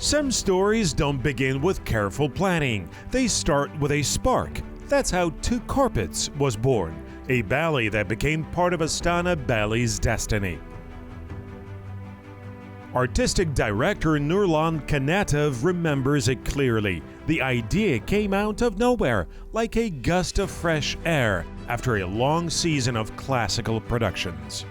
Some stories don't begin with careful planning. They start with a spark. That's how Two Carpets was born, a ballet that became part of Astana Ballet's destiny. Artistic director Nurlan Kanatov remembers it clearly. The idea came out of nowhere, like a gust of fresh air after a long season of classical productions.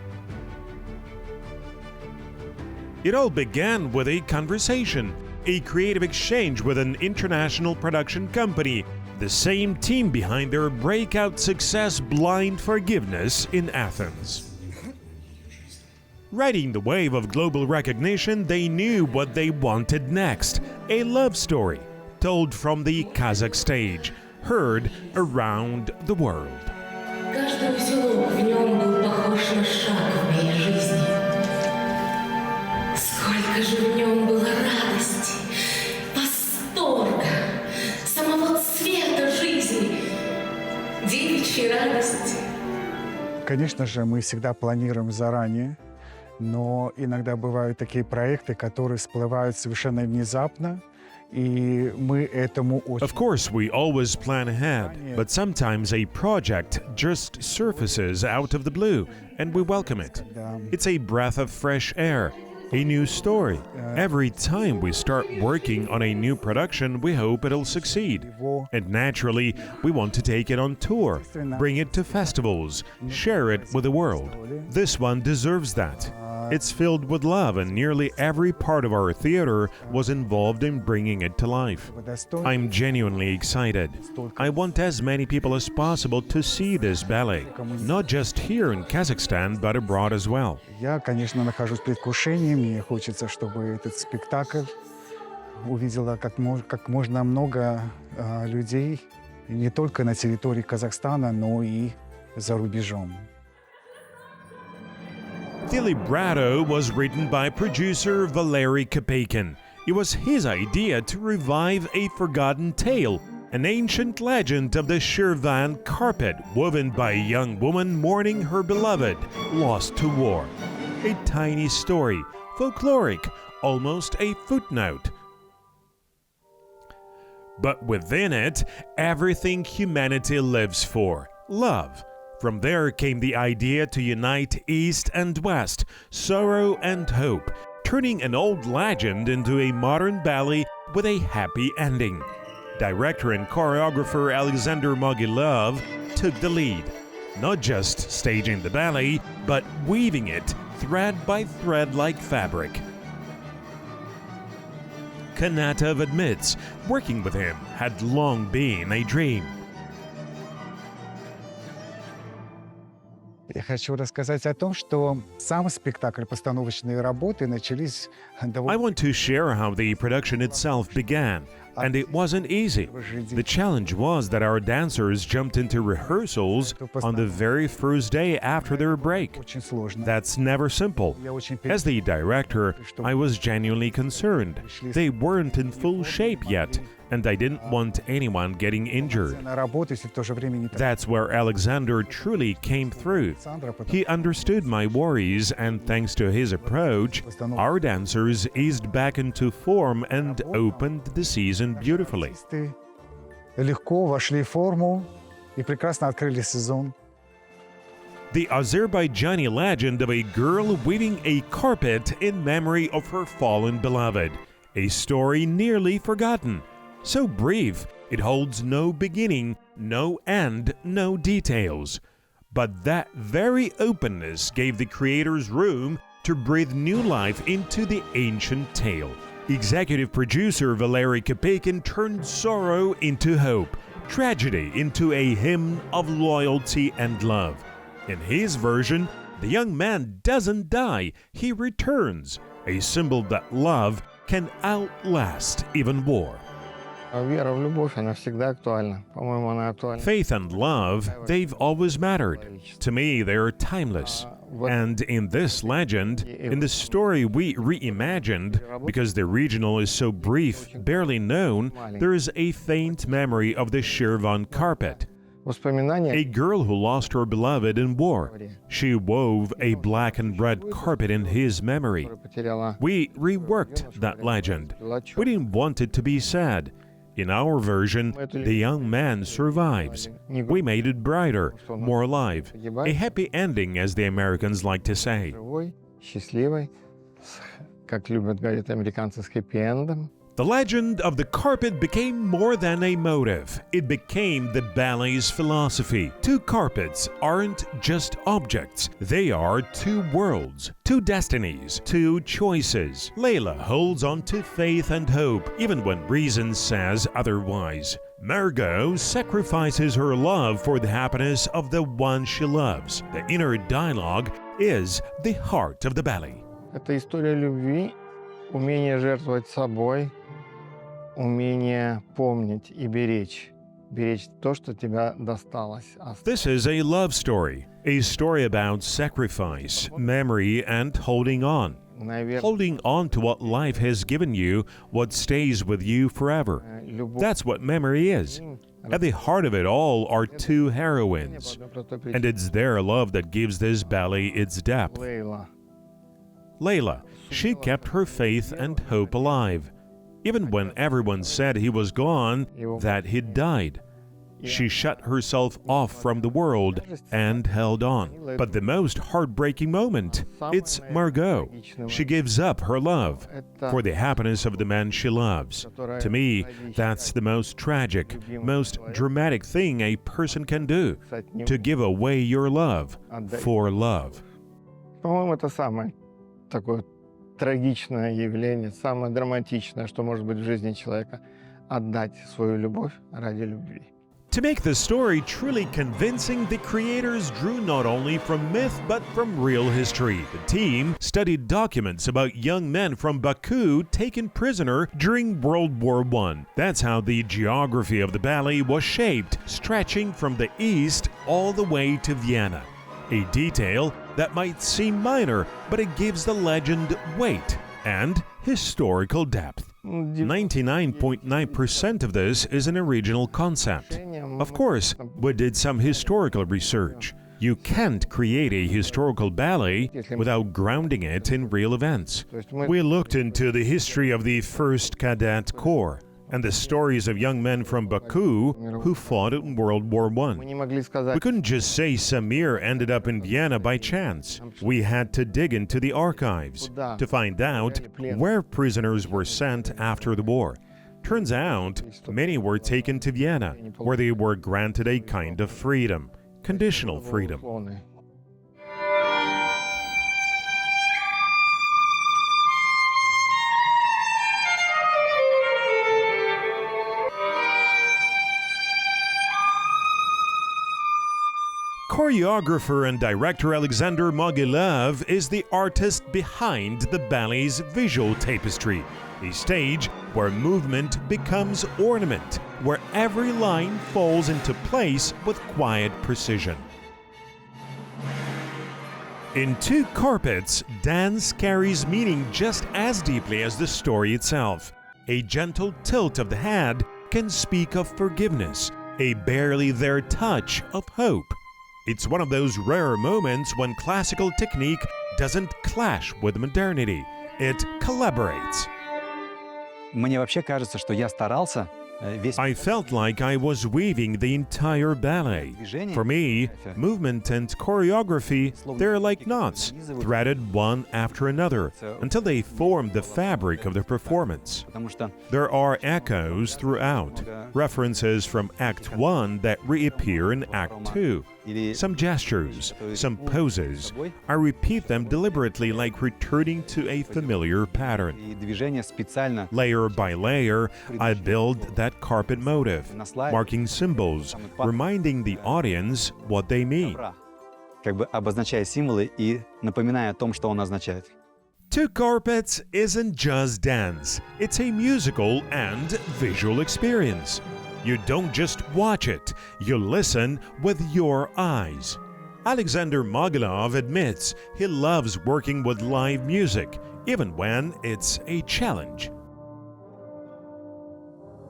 It all began with a conversation, a creative exchange with an international production company, the same team behind their breakout success Blind Forgiveness in Athens. Riding the wave of global recognition, they knew what they wanted next, a love story told from the Kazakh stage, heard around the world. Каждый узелок в нем был похож на шаг в моей жизни. Сколько же в нем было радости, восторга, самого цвета жизни, девичьей радости. Конечно же, мы всегда планируем заранее, но иногда бывают такие проекты, которые всплывают совершенно внезапно, и мы этому очень... Of course, we always plan ahead, but sometimes a project just surfaces out of the blue, and we welcome it. It's a breath of fresh air, a new story. Every time we start working on a new production, we hope it'll succeed. And naturally, we want to take it on tour, bring it to festivals, share it with the world. This one deserves that. It's filled with love, and nearly every part of our theater was involved in bringing it to life. I'm genuinely excited. I want as many people as possible to see this ballet, not just here in Kazakhstan, but abroad as well. Я, конечно, нахожусь в предвкушении. Мне хочется, чтобы этот спектакль увидело как можно много людей, не только на территории Казахстана, но и за рубежом. The libretto was written by producer Valery Kopeikin. It was his idea to revive a forgotten tale, an ancient legend of the Shirvan carpet woven by a young woman mourning her beloved, lost to war. A tiny story, folkloric, almost a footnote. But within it, everything humanity lives for, love. From there came the idea to unite East and West, sorrow and hope, turning an old legend into a modern ballet with a happy ending. Director and choreographer Alexander Mogilov took the lead, not just staging the ballet, but weaving it thread by thread like fabric. Kanatov admits working with him had long been a dream. Я хочу рассказать о том, что сам спектакль, постановочные работы начались довольно... I want to share how the production itself began, and it wasn't easy. The challenge was that our dancers jumped into rehearsals on the very first day after their break. That's never simple. As the director, I was genuinely concerned. They weren't in full shape yet, and I didn't want anyone getting injured. That's where Alexander truly came through. He understood my worries, and thanks to his approach, our dancers eased back into form and opened the season beautifully. Легко вошли в форму и прекрасно открыли сезон. The Azerbaijani legend of a girl weaving a carpet in memory of her fallen beloved. A story nearly forgotten. So brief, it holds no beginning, no end, no details. But that very openness gave the creators room to breathe new life into the ancient tale. Executive producer Valery Kopeikin turned sorrow into hope, tragedy into a hymn of loyalty and love. In his version, the young man doesn't die, he returns, a symbol that love can outlast even war. Faith and love, they've always mattered. To me, they're timeless. And in this legend, in the story we reimagined, because the original is so brief, barely known, there is a faint memory of the Shirvan carpet. A girl who lost her beloved in war. She wove a black and red carpet in his memory. We reworked that legend. We didn't want it to be sad. In our version, the young man survives. We made it brighter, more alive. A happy ending, as the Americans like to say. Счастливой, как любят говорить американцы, с хэппи-эндом. The legend of the carpet became more than a motive. It became the ballet's philosophy. Two carpets aren't just objects. They are two worlds, two destinies, two choices. Layla holds on to faith and hope, even when reason says otherwise. Margot sacrifices her love for the happiness of the one she loves. The inner dialogue is the heart of the ballet. Это история любви, умение жертвовать собой, умение помнить и беречь то, что тебя досталось. This is a love story, a story about sacrifice, memory, and holding on. Holding on to what life has given you, what stays with you forever. That's what memory is. At the heart of it all are two heroines, and it's their love that gives this ballet its depth. Layla, she kept her faith and hope alive. Even when everyone said he was gone, that he'd died. She shut herself off from the world and held on. But the most heartbreaking moment, it's Margot. She gives up her love for the happiness of the man she loves. To me, that's the most tragic, most dramatic thing a person can do, to give away your love for love. По-моему, это самое такое трагичное явление, самое драматичное, что может быть в жизни человека, отдать свою любовь ради любви. To make the story truly convincing, the creators drew not only from myth but from real history. The team studied documents about young men from Baku taken prisoner during World War I. That's how the geography of the ballet was shaped, stretching from the east all the way to Vienna. A detail that might seem minor, but it gives the legend weight and historical depth. 99.9% of this is an original concept. Of course, we did some historical research. You can't create a historical ballet without grounding it in real events. We looked into the history of the 1st Cadet Corps and the stories of young men from Baku who fought in World War I. We couldn't just say Samir ended up in Vienna by chance. We had to dig into the archives to find out where prisoners were sent after the war. Turns out, many were taken to Vienna, where they were granted a kind of freedom, conditional freedom. Choreographer and director Alexander Mogilov is the artist behind the ballet's visual tapestry, a stage where movement becomes ornament, where every line falls into place with quiet precision. In Two Carpets, dance carries meaning just as deeply as the story itself. A gentle tilt of the head can speak of forgiveness, a barely there touch of hope. It's one of those rare moments when classical technique doesn't clash with modernity. It collaborates. Мне вообще кажется, что я старался I felt like I was weaving the entire ballet. For me, movement and choreography, they're like knots, threaded one after another, until they form the fabric of the performance. There are echoes throughout, references from Act 1 that reappear in Act 2. Some gestures, some poses. I repeat them deliberately, like returning to a familiar pattern. Layer by layer, I build that carpet motive, marking symbols, reminding the audience what they mean. Как бы обозначая символы и напоминая о том, что он означает. Two Carpets isn't just dance, it's a musical and visual experience. You don't just watch it, you listen with your eyes. Alexander Mogilov admits he loves working with live music, even when it's a challenge.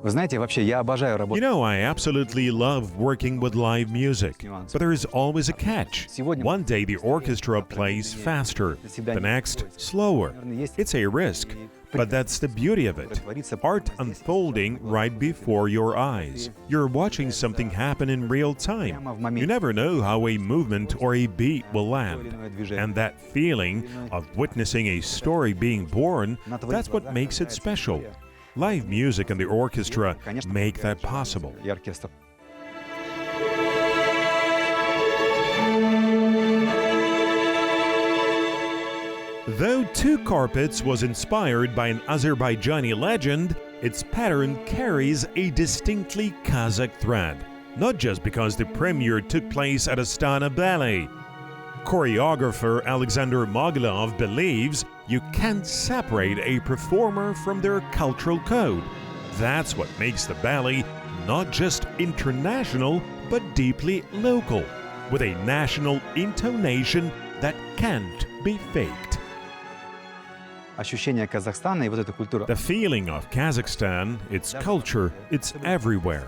Вы знаете, вообще я обожаю You работать. know, I absolutely love working with live music, but there is always a catch. One day the orchestra plays faster, the next slower. It's a risk, but that's the beauty of it. Art unfolding right before your eyes. You're watching something happen in real time. You never know how a movement or a beat will land. And that feeling of witnessing a story being born, that's what makes it special. Live music and the orchestra make that possible. И оркестр. Though Two Carpets was inspired by an Azerbaijani legend, its pattern carries a distinctly Kazakh thread, not just because the premiere took place at Astana Ballet. Choreographer Alexander Mogilov believes you can't separate a performer from their cultural code. That's what makes the ballet not just international, but deeply local, with a national intonation that can't be faked. Ощущение Казахстана и вот эта культура. The feeling of Kazakhstan, its culture, it's everywhere.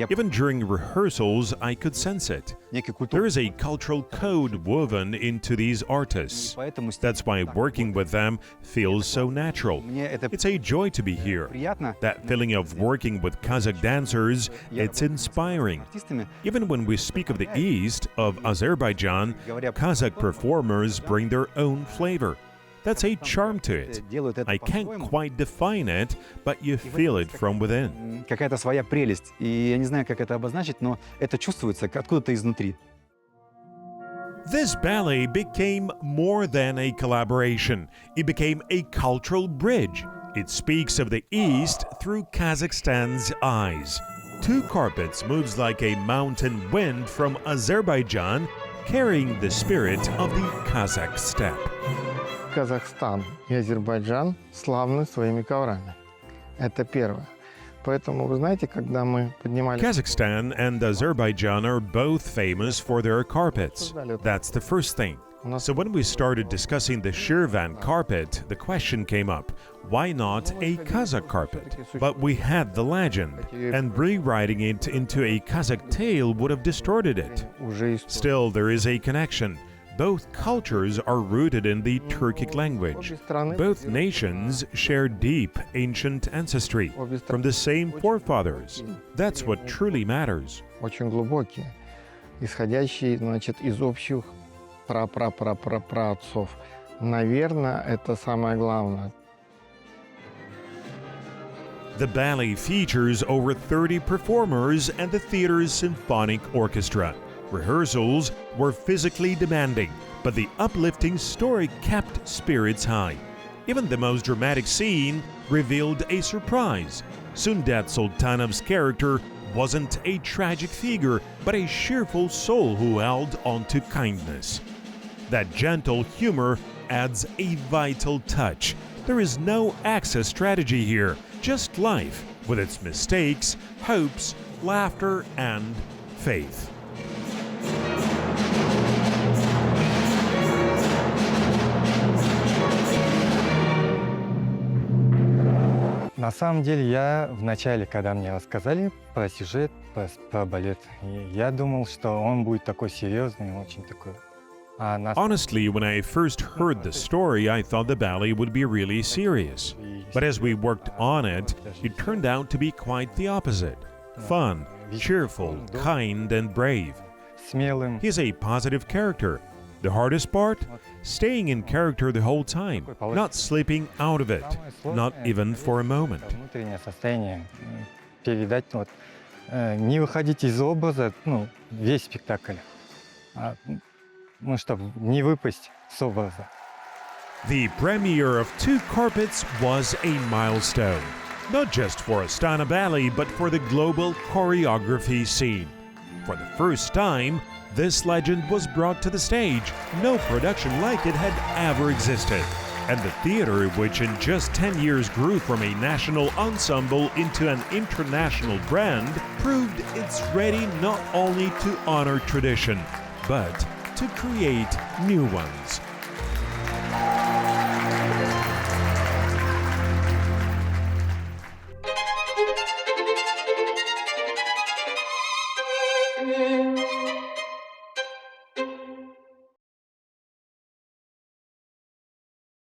Even during rehearsals, I could sense it. Некий There культура. is a cultural code woven into these artists. Поэтому That's why working with them feels so natural. мне это It's a joy to be here. приятно. That feeling of working with Kazakh dancers, it's inspiring. Артистами Even when we speak of the east, of Azerbaijan, Kazakh performers bring their own flavor. That's a charm to it. делают это I can't по-своему. quite define it, but you feel it from within. Какая-то своя прелесть. И я не знаю, как это обозначить, но это чувствуется откуда-то изнутри. This ballet became more than a collaboration. It became a cultural bridge. It speaks of the East through Kazakhstan's eyes. Two Carpets moves like a mountain wind from Azerbaijan, carrying the spirit of the Kazakh steppe. Казахстан и Азербайджан славны своими коврами. Это первое. Поэтому, вы знаете, когда мы поднимали... Kazakhstan and Azerbaijan are both famous for their carpets. That's the first thing. So when we started discussing the Shirvan carpet, the question came up, why not a Kazakh carpet? But we had the legend, and rewriting it into a Kazakh tale would have distorted it. Уже история. Still, there is a connection. Both cultures are rooted in the Turkic language. Both nations share deep ancient ancestry from the same forefathers. That's what truly matters. Очень глубокие, исходящие, значит, из общих пра-пра-пра-пра-праотцов. Наверное, это самое главное. The ballet features over 30 performers and the theater's symphonic orchestra. Rehearsals were physically demanding, but the uplifting story kept spirits high. Even the most dramatic scene revealed a surprise. Sundet Sultanov's character wasn't a tragic figure, but a cheerful soul who held on to kindness. That gentle humor adds a vital touch. There is no access strategy here, just life with its mistakes, hopes, laughter, and faith. На самом деле, я вначале, когда мне рассказали про сюжет, про балет, я думал, что он будет такой серьезный, очень такой. А на Honestly, when I first heard the story, I thought the ballet would be really serious. But as we worked on it, it turned out to be quite the opposite. Fun, cheerful, kind, and brave. смелым. He's a positive character. The hardest part? Staying in character the whole time, not slipping out of it, not even for a moment. Внутреннее состояние передать, вот, не выходить из образа, весь спектакль, чтобы не выпасть с образа. The premiere of Two Carpets was a milestone, not just for Astana Ballet, but for the global choreography scene. For the first time, this legend was brought to the stage. No production like it had ever existed. And the theater, which in just 10 years grew from a national ensemble into an international brand, proved it's ready not only to honor tradition, but to create new ones.